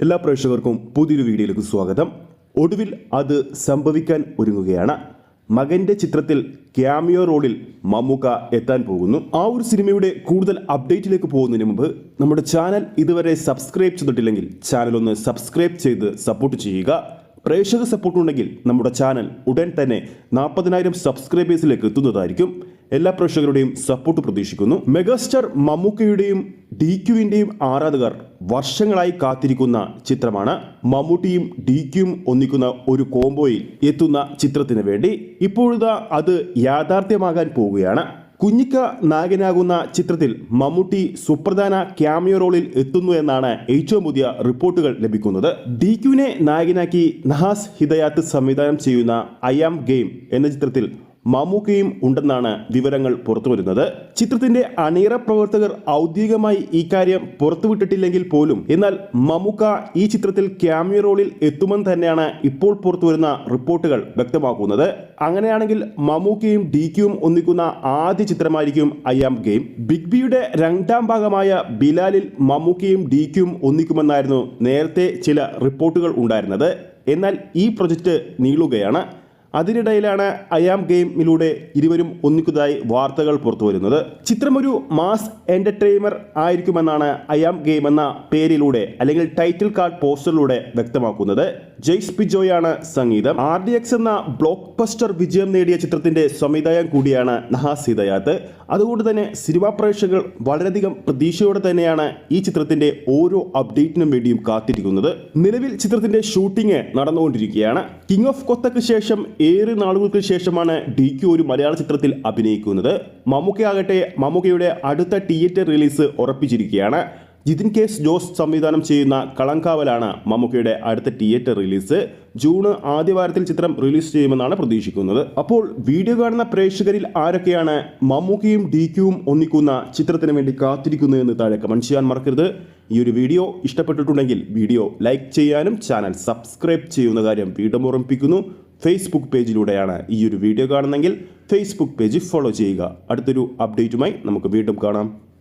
എല്ലാ പ്രേക്ഷകർക്കും പുതിയൊരു വീഡിയോയിലേക്ക് സ്വാഗതം. ഒടുവിൽ അത് സംഭവിക്കാൻ ഒരുങ്ങുകയാണ്. മകന്റെ ചിത്രത്തിൽ ക്യാമിയോ റോളിൽ മമ്മൂക്ക എത്താൻ പോകുന്നു. ആ ഒരു സിനിമയുടെ കൂടുതൽ അപ്ഡേറ്റിലേക്ക് പോകുന്നതിന് മുമ്പ് നമ്മുടെ ചാനൽ ഇതുവരെ സബ്സ്ക്രൈബ് ചെയ്തിട്ടില്ലെങ്കിൽ ചാനൽ ഒന്ന് സബ്സ്ക്രൈബ് ചെയ്ത് സപ്പോർട്ട് ചെയ്യുക. പ്രേക്ഷക സപ്പോർട്ട് ഉണ്ടെങ്കിൽ നമ്മുടെ ചാനൽ ഉടൻ തന്നെ 40,000 സബ്സ്ക്രൈബേഴ്സിലേക്ക് എത്തുന്നതായിരിക്കും. എല്ലാ പ്രേക്ഷകരുടെയും സപ്പോർട്ട് പ്രതീക്ഷിക്കുന്നു. മെഗാസ്റ്റാർ മമ്മൂക്കയുടെയും DQവിന്റെയും ആരാധകർ വർഷങ്ങളായി കാത്തിരിക്കുന്ന ചിത്രമാണ്. മമ്മൂട്ടിയും DQയും ഒന്നിക്കുന്ന ഒരു കോംബോയിൽ എത്തുന്ന ചിത്രത്തിന് വേണ്ടി ഇപ്പോഴിതാ അത് യാഥാർത്ഥ്യമാകാൻ പോവുകയാണ്. കുഞ്ഞിക്ക നായകനാകുന്ന ചിത്രത്തിൽ മമ്മൂട്ടി സുപ്രധാന ക്യാമിയോ റോളിൽ എത്തുന്നു എന്നാണ് ഏറ്റവും പുതിയ റിപ്പോർട്ടുകൾ ലഭിക്കുന്നത്. DQവിനെ നായകനാക്കി നഹാസ് ഹിദയാത്ത് സംവിധാനം ചെയ്യുന്ന ഐ ആം ഗെയിം എന്ന ചിത്രത്തിൽ മമ്മൂക്കയും ഉണ്ടെന്നാണ് വിവരങ്ങൾ പുറത്തുവരുന്നത്. ചിത്രത്തിന്റെ അണിയറ പ്രവർത്തകർ ഔദ്യോഗികമായി ഈ കാര്യം പുറത്തുവിട്ടിട്ടില്ലെങ്കിൽ പോലും എന്നാൽ മമ്മൂക്ക ഈ ചിത്രത്തിൽ ക്യാമിയോ റോളിൽ എത്തുമെന്ന് തന്നെയാണ് ഇപ്പോൾ പുറത്തുവരുന്ന റിപ്പോർട്ടുകൾ വ്യക്തമാക്കുന്നത്. അങ്ങനെയാണെങ്കിൽ മമ്മൂക്കയും DQയും ഒന്നിക്കുന്ന ആദ്യ ചിത്രമായിരിക്കും ഐ ആം ഗെയിം. ബിഗ് ബിയുടെ രണ്ടാം ഭാഗമായ ബിലാലിൽ മമ്മൂക്കയും DQയും ഒന്നിക്കുമെന്നായിരുന്നു നേരത്തെ ചില റിപ്പോർട്ടുകൾ ഉണ്ടായിരുന്നത്. എന്നാൽ ഈ പ്രൊജക്റ്റ് നീളുകയാണ്. അതിനിടയിലാണ് ഐ ആം ഗെയിമിലൂടെ ഇരുവരും ഒന്നിക്കുന്നതായി വാർത്തകൾ പുറത്തു വരുന്നത്. ചിത്രം ഒരു മാസ് എന്റർടൈനർ ആയിരിക്കുമെന്നാണ് ഐ ആം ഗെയിം എന്ന പേരിലൂടെ അല്ലെങ്കിൽ ടൈറ്റിൽ കാർഡ് പോസ്റ്ററിലൂടെ വ്യക്തമാക്കുന്നത്. ജെയ്സ് പിജോയാണ് സംഗീതം. RDX എന്ന ബ്ലോക്ക് ബസ്റ്റർ വിജയം നേടിയ ചിത്രത്തിന്റെ സംവിധായകൻ കൂടിയാണ് നഹാസ് ഹിദയാത്ത്. അതുകൊണ്ട് തന്നെ സിനിമാ പ്രേക്ഷകർ വളരെയധികം പ്രതീക്ഷയോടെ തന്നെയാണ് ഈ ചിത്രത്തിന്റെ ഓരോ അപ്ഡേറ്റിനും വേണ്ടിയും കാത്തിരിക്കുന്നത്. നിലവിൽ ചിത്രത്തിന്റെ ഷൂട്ടിംഗ് നടന്നുകൊണ്ടിരിക്കുകയാണ്. കിങ് ഓഫ് കൊത്തക്ക് ശേഷം ഏറെ നാളുകൾക്ക് ശേഷമാണ് DQ ഒരു മലയാള ചിത്രത്തിൽ അഭിനയിക്കുന്നത്. മമ്മൂക്കയാകട്ടെ മമ്മൂക്കയുടെ അടുത്ത തിയേറ്റർ റിലീസ് ഉറപ്പിച്ചിരിക്കുകയാണ്. ജിതിൻ കെ ജോസ് സംവിധാനം ചെയ്യുന്ന കളങ്കാവലാണ് മമ്മൂക്കയുടെ അടുത്ത തിയേറ്റർ റിലീസ്. ജൂൺ ആദ്യവാരത്തിൽ ചിത്രം റിലീസ് ചെയ്യുമെന്നാണ് പ്രതീക്ഷിക്കുന്നത്. അപ്പോൾ വീഡിയോ കാണുന്ന പ്രേക്ഷകരിൽ ആരൊക്കെയാണ് മമ്മൂക്കയും DQയും ഒന്നിക്കുന്ന ചിത്രത്തിന് വേണ്ടി കാത്തിരിക്കുന്നു എന്ന് താഴെ കമന്റ് ചെയ്യാൻ മറക്കരുത്. ഈ ഒരു വീഡിയോ ഇഷ്ടപ്പെട്ടിട്ടുണ്ടെങ്കിൽ വീഡിയോ ലൈക്ക് ചെയ്യാനും ചാനൽ സബ്സ്ക്രൈബ് ചെയ്യുന്ന കാര്യം വീണ്ടും ഓർമ്മിപ്പിക്കുന്നു. ഫേസ്ബുക്ക് പേജിലൂടെയാണ് ഈ ഒരു വീഡിയോ കാണുന്നെങ്കിൽ ഫേസ്ബുക്ക് പേജ് ഫോളോ ചെയ്യുക. അടുത്തൊരു അപ്ഡേറ്റുമായി നമുക്ക് വീണ്ടും കാണാം.